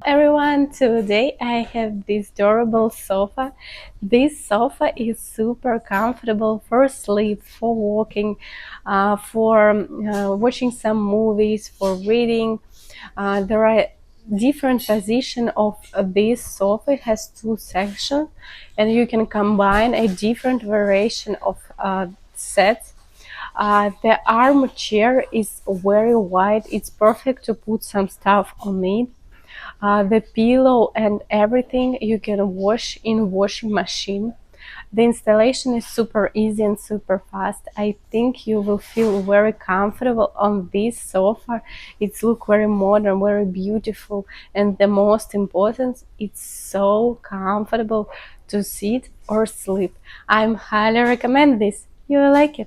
everyone, today I have this durable sofa. This sofa is super comfortable for sleep, for walking, for watching some movies, for reading. There are different position of this sofa. It has two sections and you can combine a different variation of sets. The armchair is very wide. It's perfect to put some stuff on it. The pillow and everything you can wash in washing machine. The installation is super easy and super fast. I think you will feel very comfortable on this sofa. It's look very modern, very beautiful, and the most important, it's so comfortable to sit or sleep. I'm highly recommend this. You will like it.